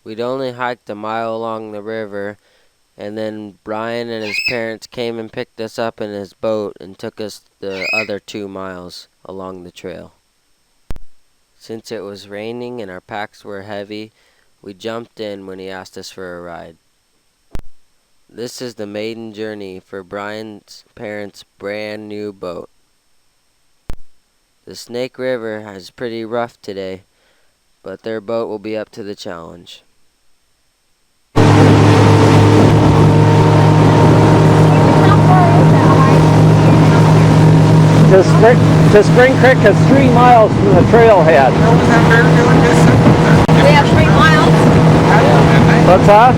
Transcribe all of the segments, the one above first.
We'd only hiked a mile along the river, and then Brian and his parents came and picked us up in his boat and took us the other 2 miles along the trail. Since it was raining and our packs were heavy, we jumped in when he asked us for a ride. This is the maiden journey for Brian's parents' brand new boat. The Snake River is pretty rough today, but their boat will be up to the challenge. To Spring Creek is 3 miles from the trailhead. We have 3 miles. What's that?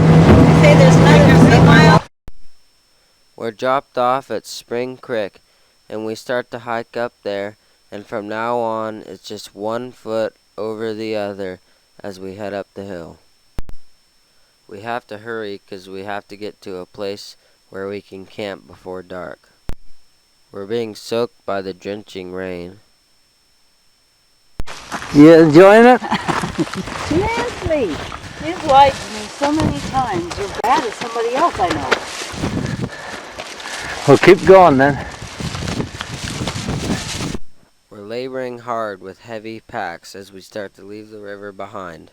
You say there's another 3 miles. We're dropped off at Spring Creek, and we start to hike up there, and from now on it's just 1 foot over the other as we head up the hill. We have to hurry because we have to get to a place where we can camp before dark. We're being soaked by the drenching rain. You enjoying it? Immensely. You've lied to me so many times. You're bad as somebody else I know. Well, keep going then. We're laboring hard with heavy packs as we start to leave the river behind.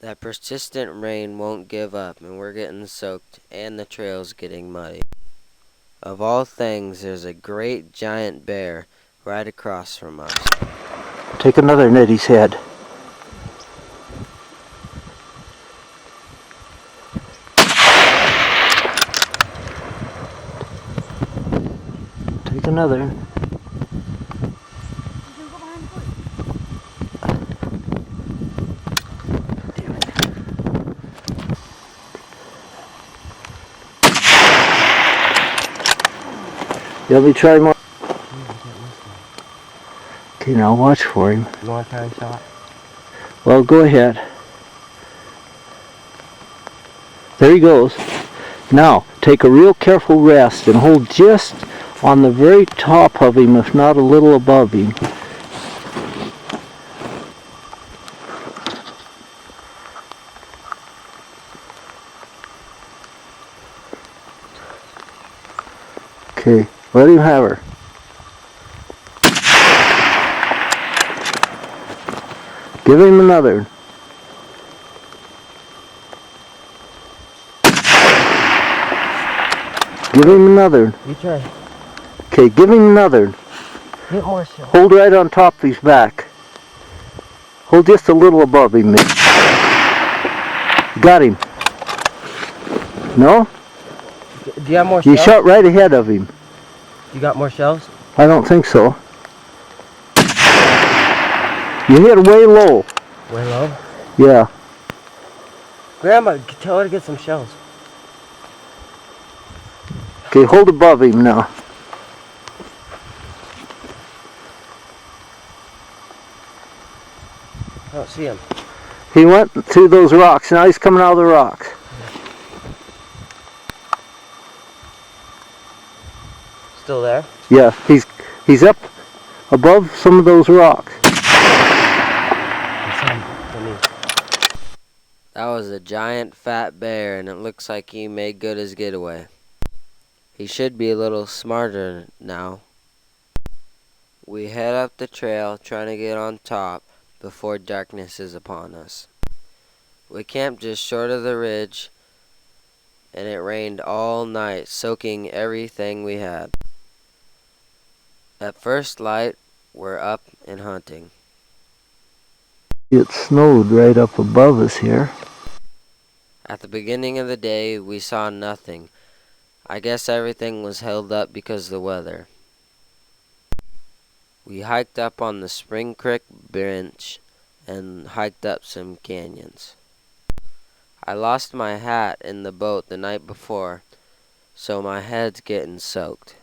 That persistent rain won't give up, and we're getting soaked, and the trail's getting muddy. Of all things, there's a great giant bear right across from us. Take another in Eddie's head. Take another. Let me try more. Okay, now watch for him. You want to try a shot? Well, go ahead. There he goes. Now, take a real careful rest and hold just on the very top of him, if not a little above him. Okay, let him have her. Give him another. Give him another. You try. Okay, give him another. Get more shot. Hold right on top of his back. Hold just a little above him. Got him. No? Do you have more You shells? shot right ahead of him. You got more shells? I don't think so. You hit way low. Way low? Yeah. Grandma, tell her to get some shells. Okay, hold above him now. I don't see him. He went through those rocks. Now he's coming out of the rocks. Still there? Yeah, he's up above some of those rocks. That was a giant fat bear, and it looks like he made good his getaway. He should be a little smarter now. We head up the trail, trying to get on top before darkness is upon us. We camped just short of the ridge, and it rained all night, soaking everything we had. At first light, we're up and hunting. It snowed right up above us here. At the beginning of the day, we saw nothing. I guess everything was held up because of the weather. We hiked up on the Spring Creek bench and hiked up some canyons. I lost my hat in the boat the night before, so my head's getting soaked.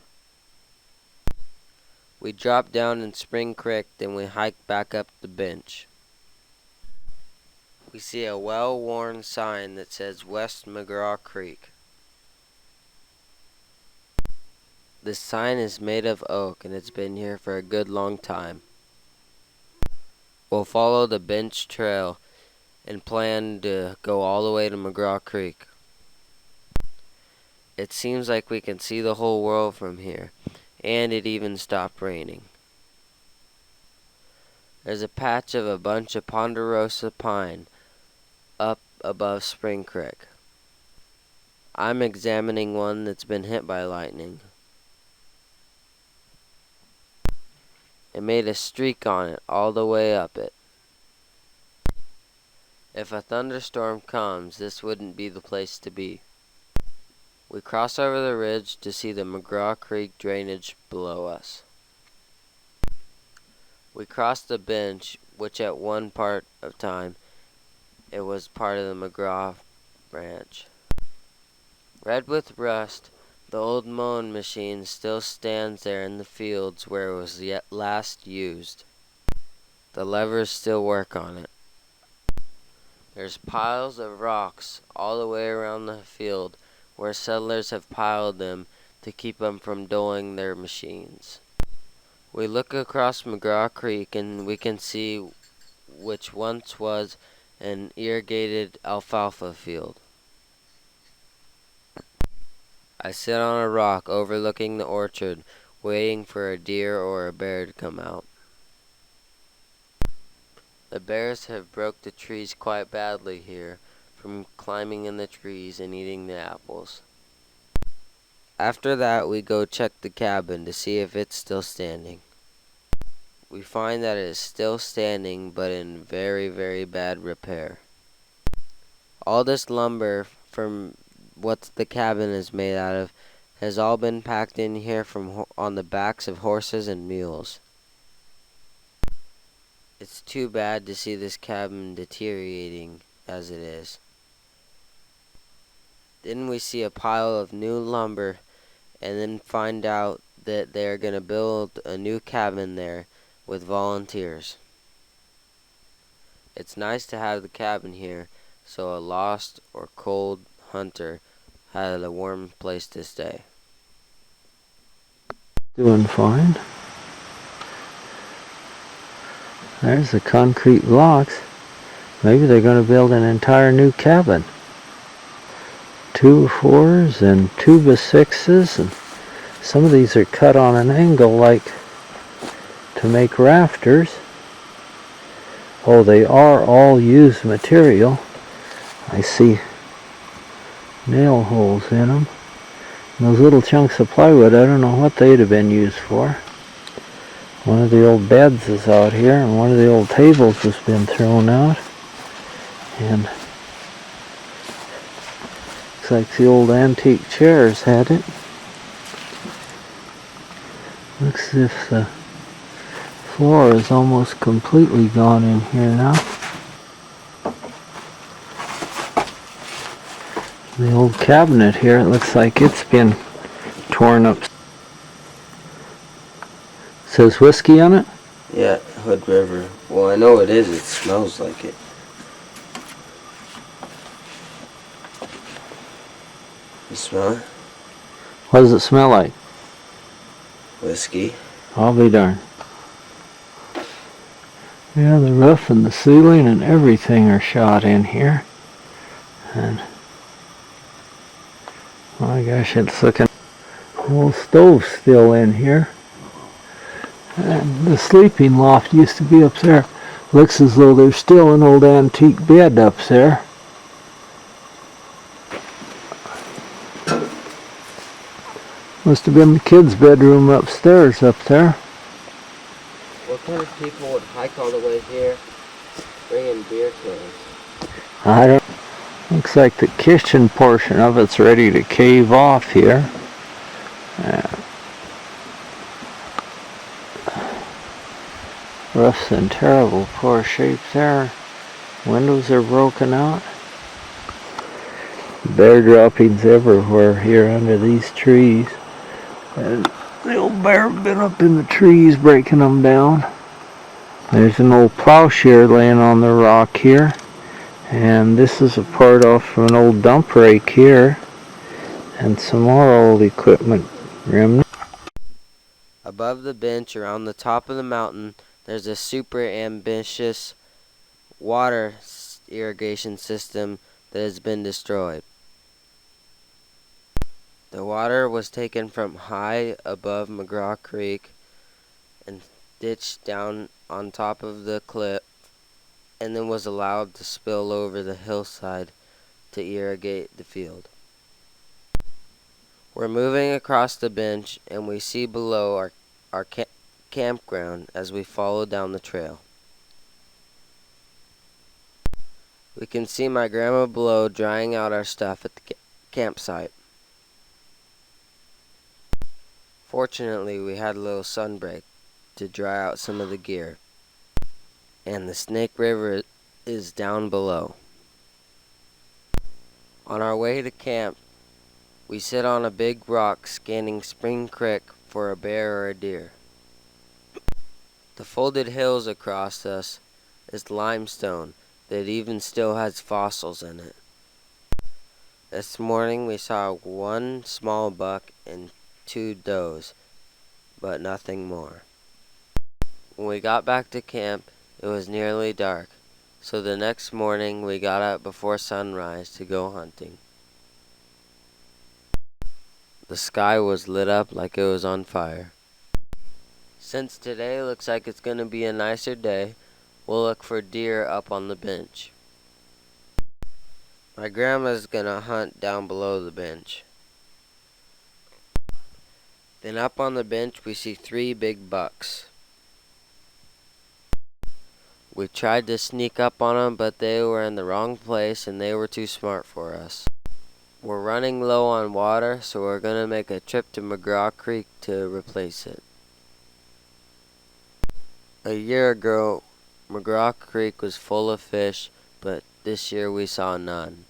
We dropped down in Spring Creek, then we hiked back up the bench. We see a well-worn sign that says West McGraw Creek. This sign is made of oak, and it's been here for a good long time. We'll follow the bench trail and planned to go all the way to McGraw Creek. It seems like we can see the whole world from here, and it even stopped raining. There's a patch of a bunch of ponderosa pine up above Spring Creek. I'm examining one that's been hit by lightning. It made a streak on it all the way up it. If a thunderstorm comes, this wouldn't be the place to be. We cross over the ridge to see the McGraw Creek drainage below us. We crossed the bench, which at one part of time, it was part of the McGraw branch. Red with rust, the old mowing machine still stands there in the fields where it was yet last used. The levers still work on it. There's piles of rocks all the way around the field where settlers have piled them to keep them from doing their machines. We look across McGraw Creek and we can see which once was an irrigated alfalfa field. I sit on a rock overlooking the orchard, waiting for a deer or a bear to come out. The bears have broke the trees quite badly here from climbing in the trees and eating the apples. After that, we go check the cabin to see if it's still standing. We find that it is still standing, but in very, very bad repair. All this lumber from what the cabin is made out of has all been packed in here from on the backs of horses and mules. It's too bad to see this cabin deteriorating as it is. Then we see a pile of new lumber and then find out that they're going to build a new cabin there with volunteers. It's nice to have the cabin here so a lost or cold hunter had a warm place to stay. Doing fine. There's the concrete blocks. Maybe they're going to build an entire new cabin. 2x4s and 2x6s, and some of these are cut on an angle like to make rafters. Oh, they are all used material. I see nail holes in them. And those little chunks of plywood, I don't know what they'd have been used for. One of the old beds is out here, and one of the old tables has been thrown out. And looks like the old antique chairs had it. Looks as if the floor is almost completely gone in here now. The old cabinet here, it looks like it's been torn up. Says whiskey on it? Yeah, Hood River. Well, I know it is. It smells like it. You smell it? What does it smell like? Whiskey. I'll be darned. Yeah, the roof and the ceiling and everything are shot in here. And oh my gosh, it's looking. The old stove's still in here. And the sleeping loft used to be up there. Looks as though there's still an old antique bed up there. Must have been the kids' bedroom upstairs up there. What kind of people would hike all the way here bringing beer cans? I don't. Looks like the kitchen portion of it's ready to cave off here. Roof's in terrible poor shape there. Windows are broken out. Bear droppings everywhere here under these trees. And the old bear been up in the trees breaking them down. There's an old plowshare laying on the rock here. And this is a part off from an old dump rake here. And some more old equipment remnants. Above the bench around the top of the mountain, there's a super ambitious water irrigation system that has been destroyed. The water was taken from high above McGraw Creek and ditched down on top of the cliff, and then was allowed to spill over the hillside to irrigate the field. We're moving across the bench, and we see below our campground as we follow down the trail. We can see my grandma below drying out our stuff at the campsite. Fortunately, we had a little sun break to dry out some of the gear, and the Snake River is down below. On our way to camp, we sit on a big rock scanning Spring Creek for a bear or a deer. The folded hills across us is limestone that even still has fossils in it. This morning we saw one small buck and 2 does, but nothing more. When we got back to camp, it was nearly dark, so the next morning we got up before sunrise to go hunting. The sky was lit up like it was on fire. Since today looks like it's going to be a nicer day, we'll look for deer up on the bench. My grandma's going to hunt down below the bench. Then up on the bench we see 3 big bucks. We tried to sneak up on them, but they were in the wrong place and they were too smart for us. We're running low on water, so we're going to make a trip to McGraw Creek to replace it. A year ago, McGraw Creek was full of fish, but this year we saw none.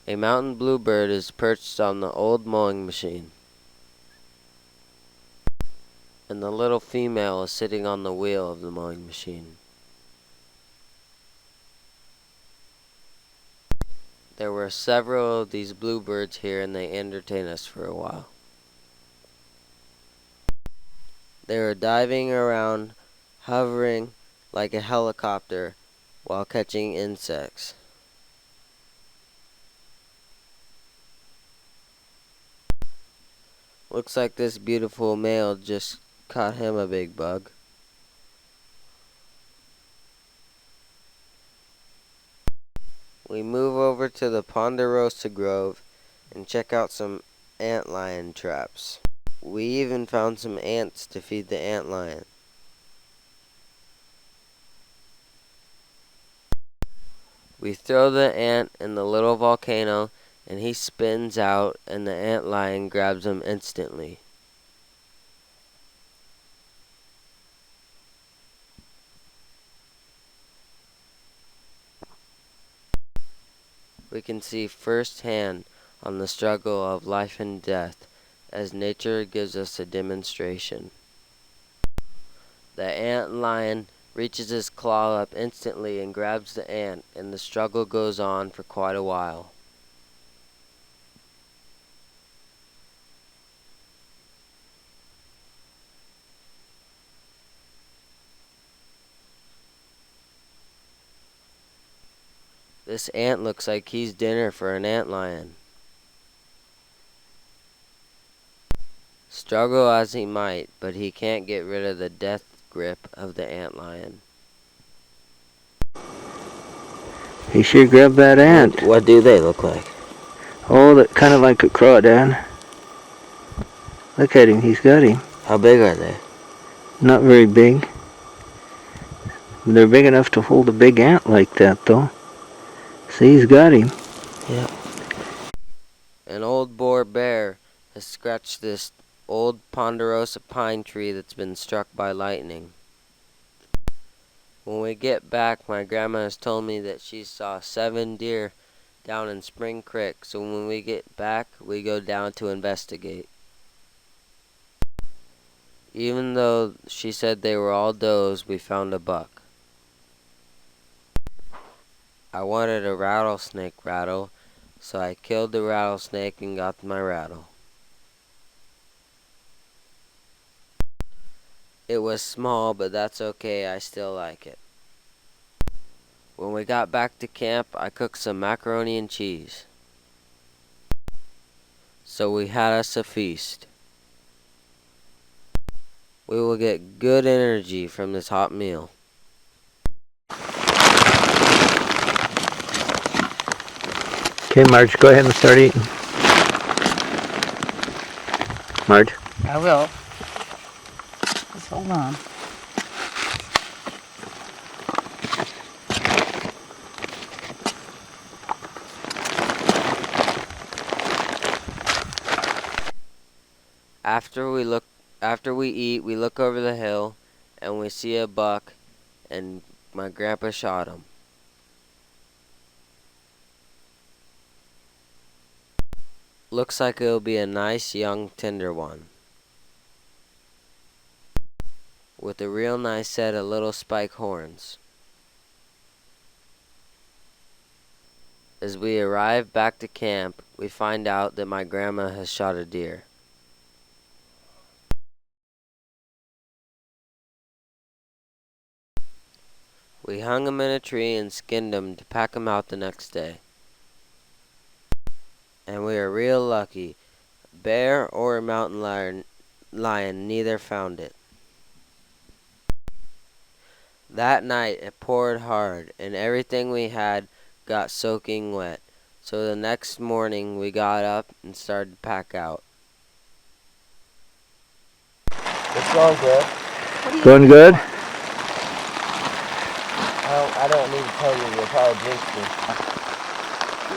A mountain bluebird is perched on the old mowing machine, and the little female is sitting on the wheel of the mowing machine. There were several of these bluebirds here, and they entertained us for a while. They were diving around, hovering like a helicopter while catching insects. Looks like this beautiful male just caught him a big bug. We move over to the Ponderosa Grove and check out some antlion traps. We even found some ants to feed the antlion. We throw the ant in the little volcano and he spins out and the antlion grabs him instantly. We can see firsthand on the struggle of life and death as nature gives us a demonstration. The antlion reaches his claw up instantly and grabs the ant, and the struggle goes on for quite a while. This ant looks like he's dinner for an antlion. Struggle as he might, but he can't get rid of the death grip of the antlion. He sure grabbed that ant. What do they look like? Oh, that kind of like a crawdad. Look at him, he's got him. How big are they? Not very big. They're big enough to hold a big ant like that, though. See, he's got him. Yeah. An old boar bear has scratched this old ponderosa pine tree that's been struck by lightning. When we get back, my grandma has told me that she saw 7 deer down in Spring Creek, so when we get back, we go down to investigate. Even though she said they were all does, we found a buck. I wanted a rattlesnake rattle, so I killed the rattlesnake and got my rattle. It was small, but that's okay, I still like it. When we got back to camp, I cooked some macaroni and cheese. So we had us a feast. We will get good energy from this hot meal. Okay, Marge, go ahead and start eating. Marge? I will. Just hold on. After we eat, we look over the hill and we see a buck, and my grandpa shot him. Looks like it'll be a nice young tender one, with a real nice set of little spike horns. As we arrive back to camp, we find out that my grandma has shot a deer. We hung him in a tree and skinned him to pack him out the next day. And we are real lucky. Bear or a mountain lion, neither found it. That night it poured hard, and everything we had got soaking wet. So the next morning we got up and started to pack out. It's going good. Going good? I don't need to tell you, you'll probably jinx me.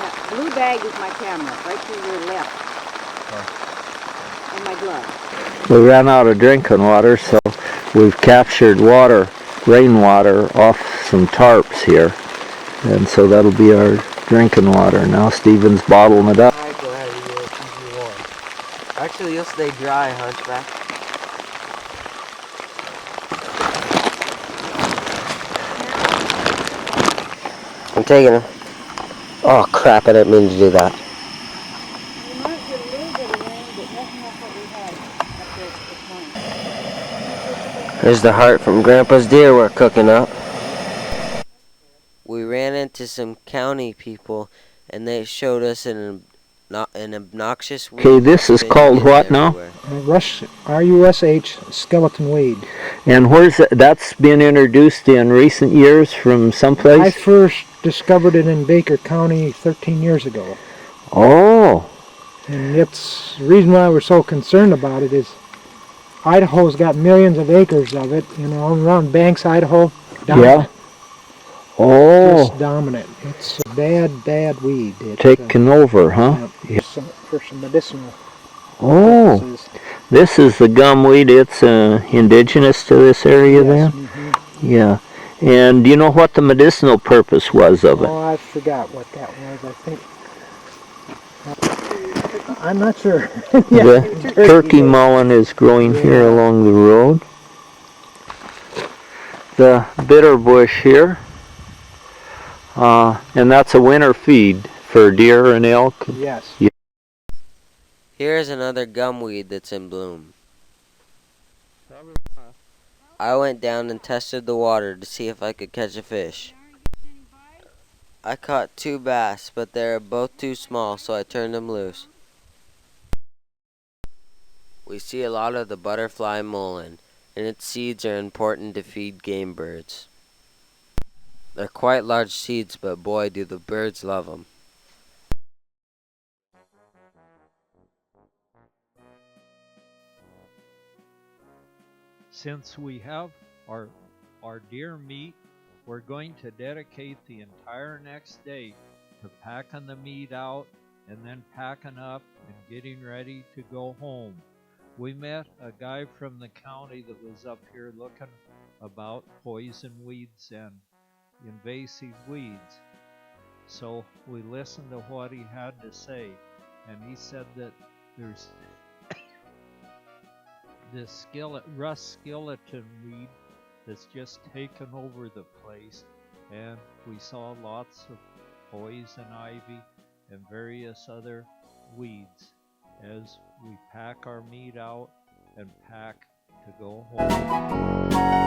That blue bag is my camera, right to your left. And my glove. We ran out of drinking water, so we've captured water, rainwater, off some tarps here. And so that'll be our drinking water. Now Steven's bottling it up. Alright, go ahead, you'll keep you warm. Actually, you'll stay dry, Hunchback. I'm taking it. Oh crap, I didn't mean to do that. We might get a little bit of rain, but nothing like what we had up there this morning. Here's the heart from Grandpa's deer we're cooking up. We ran into some county people, and they showed us an obnoxious weed. Okay, this is called what now? RUSH skeleton weed. And where's that? That's been introduced in recent years from I someplace? first discovered it in Baker County 13 years ago. Oh, And it's the reason why we're so concerned about it is Idaho's got millions of acres of it, around Banks, Idaho. yeah. Oh, It's dominant. It's a bad weed. taken over, huh? Yeah, for some medicinal Oh, purposes. this is the gumweed. It's indigenous to this area Yes, then? mhm. Yeah. And do you know what the medicinal purpose was of it? Oh, I forgot what that was. I think. I'm not sure. The turkey mullein is growing here Yeah. along the road. The bitter bush here. And that's a winter feed for deer and elk. Yes. Here's another gumweed that's in bloom. I went down and tested the water to see if I could catch a fish. I caught 2 bass, but they are both too small, so I turned them loose. We see a lot of the butterfly mullein, and its seeds are important to feed game birds. They're quite large seeds, but boy, do the birds love them. Since we have our deer meat, we're going to dedicate the entire next day to packing the meat out and then packing up and getting ready to go home. We met a guy from the county that was up here looking about poison weeds and invasive weeds. So we listened to what he had to say, and he said that there's this rust skeleton weed that's just taken over the place, and we saw lots of poison ivy and various other weeds as we pack our meat out and pack to go home.